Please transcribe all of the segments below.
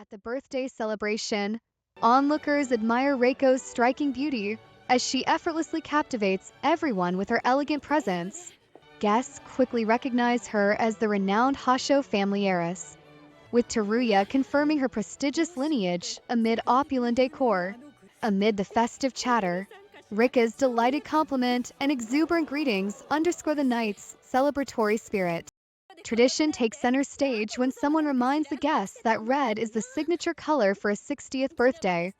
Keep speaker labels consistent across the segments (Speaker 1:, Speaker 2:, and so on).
Speaker 1: At the birthday celebration, onlookers admire Reiko's striking beauty as she effortlessly captivates everyone with her elegant presence. Guests quickly recognize her as the renowned Hasho family heiress, with Teruya confirming her prestigious lineage amid opulent decor. Amid the festive chatter, Rika's delighted compliment and exuberant greetings underscore the night's celebratory spirit. Tradition takes center stage when someone reminds the guests that red is the signature color for a 60th birthday,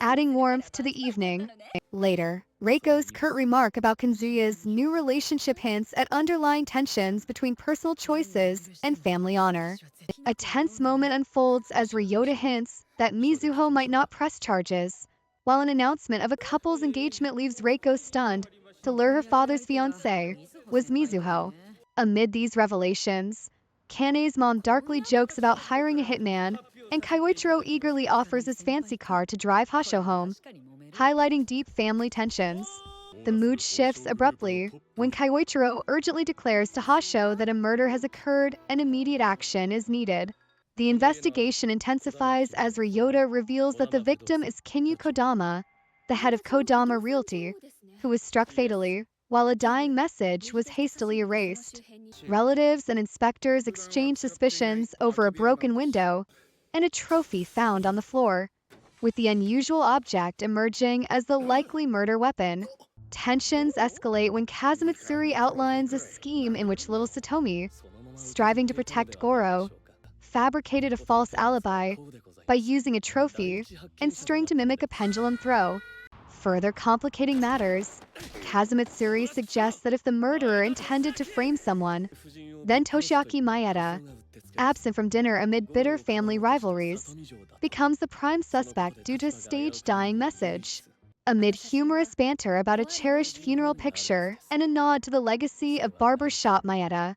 Speaker 1: adding warmth to the evening. Later, Reiko's curt remark about Kanzuya's new relationship hints at underlying tensions between personal choices and family honor. A tense moment unfolds as Ryota hints that Mizuho might not press charges, while an announcement of a couple's engagement leaves Reiko stunned to lure her father's fiancé was Mizuho. Amid these revelations, Kane's mom darkly jokes about hiring a hitman, and Kyoichiro eagerly offers his fancy car to drive Hasho home, highlighting deep family tensions. The mood shifts abruptly when Kyoichiro urgently declares to Hasho that a murder has occurred and immediate action is needed. The investigation intensifies as Ryota reveals that the victim is Kinyu Kodama, the head of Kodama Realty, who was struck fatally, while a dying message was hastily erased. Relatives and inspectors exchange suspicions over a broken window and a trophy found on the floor, with the unusual object emerging as the likely murder weapon. Tensions escalate when Kazumitsuri outlines a scheme in which little Satomi, striving to protect Goro, fabricated a false alibi by using a trophy and string to mimic a pendulum throw. Further complicating matters, Kazumitsuri suggests that if the murderer intended to frame someone, then Toshiaki Maeda, absent from dinner amid bitter family rivalries, becomes the prime suspect due to a staged dying message. Amid humorous banter about a cherished funeral picture and a nod to the legacy of barbershop Maeda,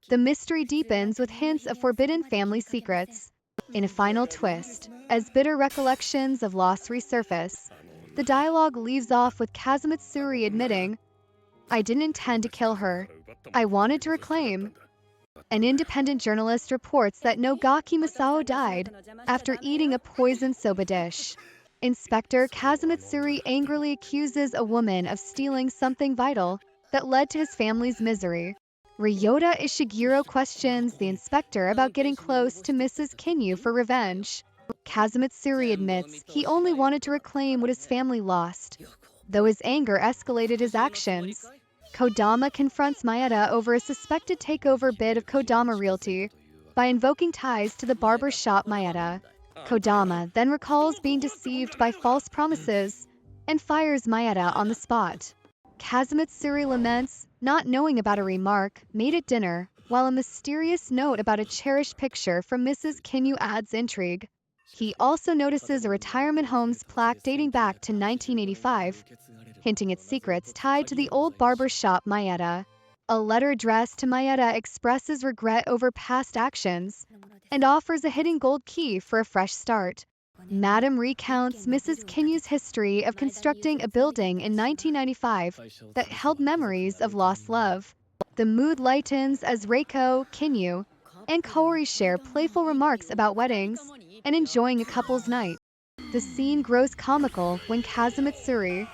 Speaker 1: the mystery deepens with hints of forbidden family secrets. In a final twist, as bitter recollections of loss resurface, the dialogue leaves off with Kazumitsuri admitting, "I didn't intend to kill her. I wanted to reclaim." An independent journalist reports that Nogaki Masao died after eating a poisoned soba dish. Inspector Kazumitsuri angrily accuses a woman of stealing something vital that led to his family's misery. Ryota Ishiguro questions the inspector about getting close to Mrs. Kinyu for revenge. Kazumitsuri admits he only wanted to reclaim what his family lost, though his anger escalated his actions. Kodama confronts Maeda over a suspected takeover bid of Kodama Realty by invoking ties to the barber shop Maeda. Kodama then recalls being deceived by false promises and fires Maeda on the spot. Kazumitsuri laments not knowing about a remark made at dinner, while a mysterious note about a cherished picture from Mrs. Kinyu adds intrigue. He also notices a retirement home's plaque dating back to 1985, hinting at secrets tied to the old barber shop Maeda. A letter addressed to Maeda expresses regret over past actions and offers a hidden gold key for a fresh start. Madame recounts Mrs. Kinyu's history of constructing a building in 1995 that held memories of lost love. The mood lightens as Reiko, Kinyu, and Kaori share playful remarks about weddings and enjoying a couple's night. The scene grows comical when Kazumitsuri,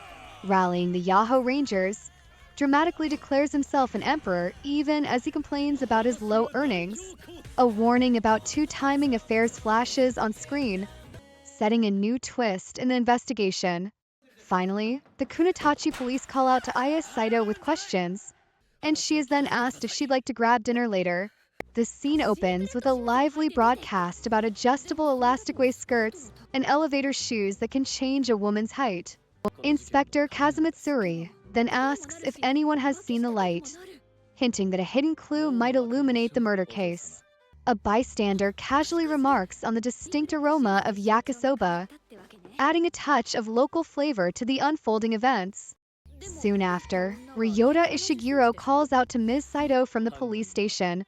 Speaker 1: rallying the Yahoo Rangers, dramatically declares himself an emperor even as he complains about his low earnings. A warning about two-timing affairs flashes on screen, setting a new twist in the investigation. Finally, the Kunitachi police call out to Aya Saito with questions, and she is then asked if she'd like to grab dinner later. The scene opens with a lively broadcast about adjustable elastic waist skirts and elevator shoes that can change a woman's height. Inspector Kazumitsuri then asks if anyone has seen the light, hinting that a hidden clue might illuminate the murder case. A bystander casually remarks on the distinct aroma of yakisoba, adding a touch of local flavor to the unfolding events. Soon after, Ryota Ishiguro calls out to Ms. Saito from the police station,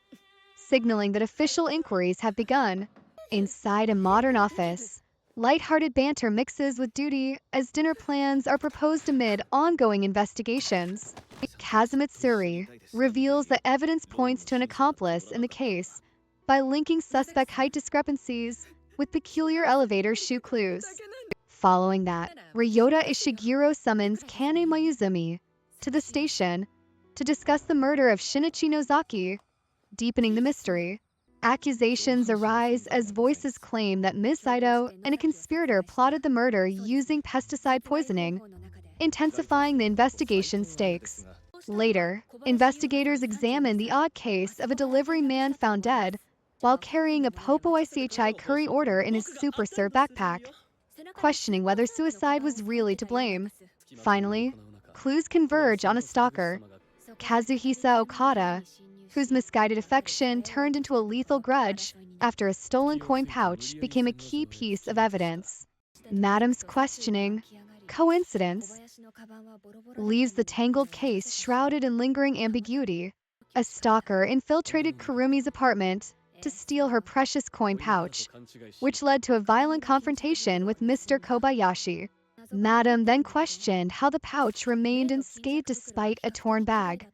Speaker 1: signaling that official inquiries have begun. Inside a modern office, lighthearted banter mixes with duty as dinner plans are proposed amid ongoing investigations. Kazumitsuri reveals that evidence points to an accomplice in the case by linking suspect height discrepancies with peculiar elevator shoe clues. Following that, Ryota Ishiguro summons Kane Mayuzumi to the station to discuss the murder of Shinichi Nozaki, deepening the mystery. Accusations arise as voices claim that Ms. Saito and a conspirator plotted the murder using pesticide poisoning, intensifying the investigation stakes. Later, investigators examine the odd case of a delivery man found dead while carrying a Popo ICHI curry order in his Super Sir backpack, questioning whether suicide was really to blame. Finally, clues converge on a stalker, Kazuhisa Okada, whose misguided affection turned into a lethal grudge after a stolen coin pouch became a key piece of evidence. Madam's questioning, coincidence, leaves the tangled case shrouded in lingering ambiguity. A stalker infiltrated Kurumi's apartment to steal her precious coin pouch, which led to a violent confrontation with Mr. Kobayashi. Madam then questioned how the pouch remained unscathed despite a torn bag,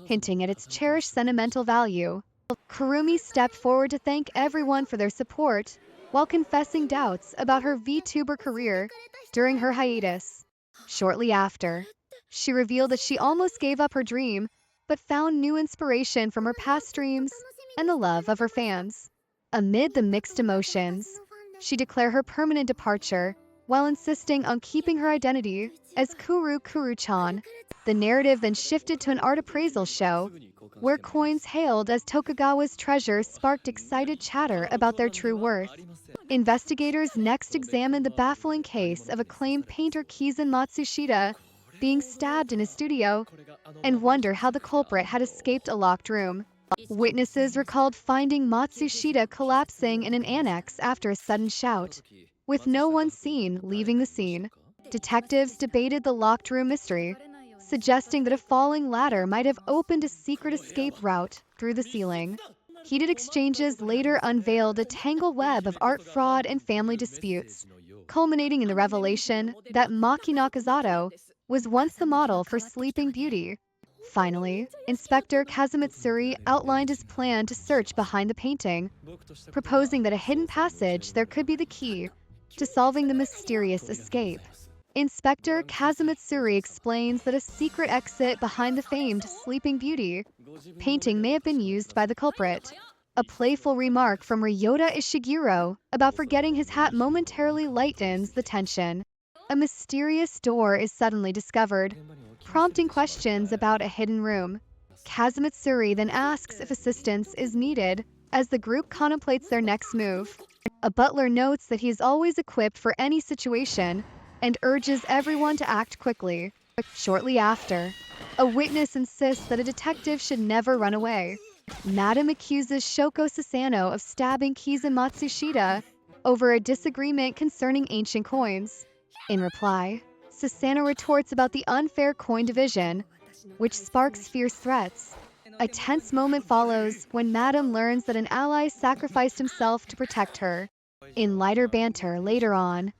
Speaker 1: hinting at its cherished sentimental value. Kurumi stepped forward to thank everyone for their support, while confessing doubts about her VTuber career during her hiatus. Shortly after, she revealed that she almost gave up her dream, but found new inspiration from her past dreams and the love of her fans. Amid the mixed emotions, she declared her permanent departure, while insisting on keeping her identity as Kuru Kuru-chan. The narrative then shifted to an art appraisal show, where coins hailed as Tokugawa's treasure sparked excited chatter about their true worth. Investigators next examined the baffling case of acclaimed painter Kizun Matsushita being stabbed in his studio, and wonder how the culprit had escaped a locked room. Witnesses recalled finding Matsushita collapsing in an annex after a sudden shout, with no one seen leaving the scene. Detectives debated the locked room mystery, suggesting that a falling ladder might have opened a secret escape route through the ceiling. Heated exchanges later unveiled a tangled web of art fraud and family disputes, culminating in the revelation that Maki Nakazato was once the model for Sleeping Beauty. Finally, Inspector Kazumitsuri outlined his plan to search behind the painting, proposing that a hidden passage there could be the key to solving the mysterious escape. Inspector Kazumitsuri explains that a secret exit behind the famed Sleeping Beauty painting may have been used by the culprit. A playful remark from Ryota Ishiguro about forgetting his hat momentarily lightens the tension. A mysterious door is suddenly discovered, prompting questions about a hidden room. Kazumitsuri then asks if assistance is needed as the group contemplates their next move. A butler notes that he is always equipped for any situation and urges everyone to act quickly. Shortly after, a witness insists that a detective should never run away. Madam accuses Shoko Sasano of stabbing Kizun Matsushita over a disagreement concerning ancient coins. In reply, Sasano retorts about the unfair coin division, which sparks fierce threats. A tense moment follows when Madam learns that an ally sacrificed himself to protect her. In lighter banter later on,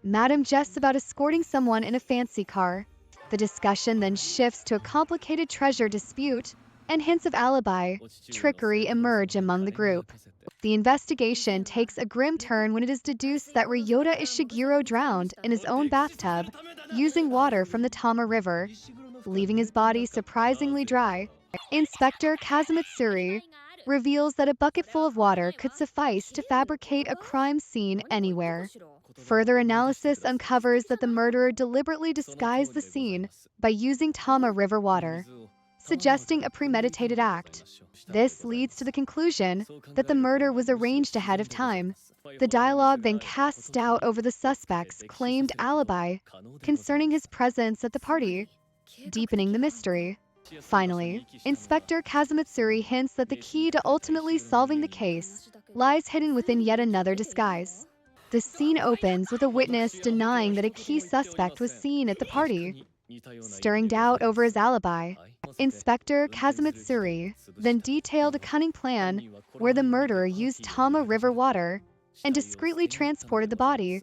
Speaker 1: Madam jests about escorting someone in a fancy car. The discussion then shifts to a complicated treasure dispute, and hints of alibi trickery emerge among the group. The investigation takes a grim turn when it is deduced that Ryota Ishiguro drowned in his own bathtub using water from the Tama River, leaving his body surprisingly dry. Inspector Kazumitsuri reveals that a bucketful of water could suffice to fabricate a crime scene anywhere. Further analysis uncovers that the murderer deliberately disguised the scene by using Tama River water, suggesting a premeditated act. This leads to the conclusion that the murder was arranged ahead of time. The dialogue then casts doubt over the suspect's claimed alibi concerning his presence at the party, deepening the mystery. Finally, Inspector Kazumitsuri hints that the key to ultimately solving the case lies hidden within yet another disguise. The scene opens with a witness denying that a key suspect was seen at the party, stirring doubt over his alibi. Inspector Kazumitsuri then detailed a cunning plan where the murderer used Tama River water and discreetly transported the body,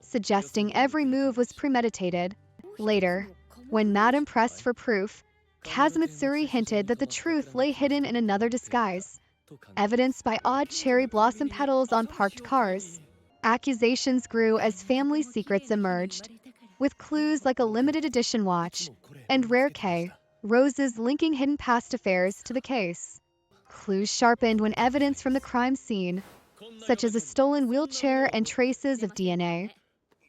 Speaker 1: suggesting every move was premeditated. Later, when Madam pressed for proof, Kazumitsuri hinted that the truth lay hidden in another disguise, evidenced by odd cherry blossom petals on parked cars. Accusations grew as family secrets emerged, with clues like a limited edition watch and rare K. Roses linking hidden past affairs to the case. Clues sharpened when evidence from the crime scene, such as a stolen wheelchair and traces of DNA,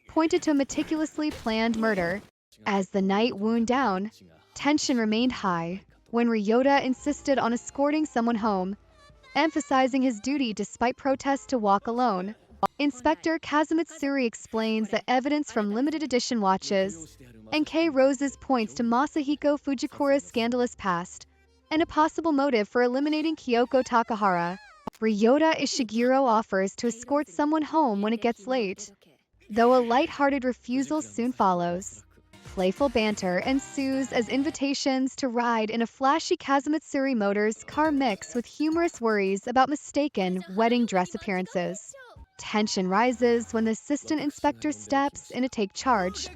Speaker 1: pointed to a meticulously planned murder. As the night wound down, tension remained high when Ryota insisted on escorting someone home, emphasizing his duty despite protests to walk alone. Inspector Kazumitsuri explains that evidence from limited edition watches and K. Rose's points to Masahiko Fujikura's scandalous past and a possible motive for eliminating Kyoko Takahara. Ryota Ishiguro offers to escort someone home when it gets late, though a light-hearted refusal soon follows. Playful banter ensues as invitations to ride in a flashy Kazumitsuri Motors car mix with humorous worries about mistaken wedding dress appearances. Tension rises when the assistant inspector steps in to take charge,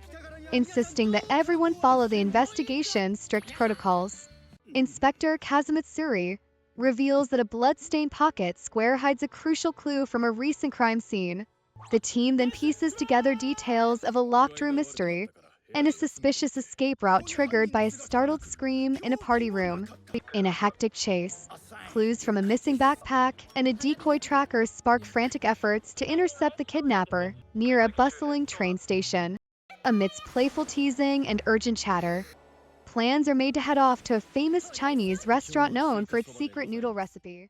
Speaker 1: insisting that everyone follow the investigation's strict protocols. Inspector Kazumitsuri reveals that a blood-stained pocket square hides a crucial clue from a recent crime scene. The team then pieces together details of a locked-room mystery and a suspicious escape route triggered by a startled scream in a party room. In a hectic chase, clues from a missing backpack and a decoy tracker spark frantic efforts to intercept the kidnapper near a bustling train station. Amidst playful teasing and urgent chatter, plans are made to head off to a famous Chinese restaurant known for its secret noodle recipe.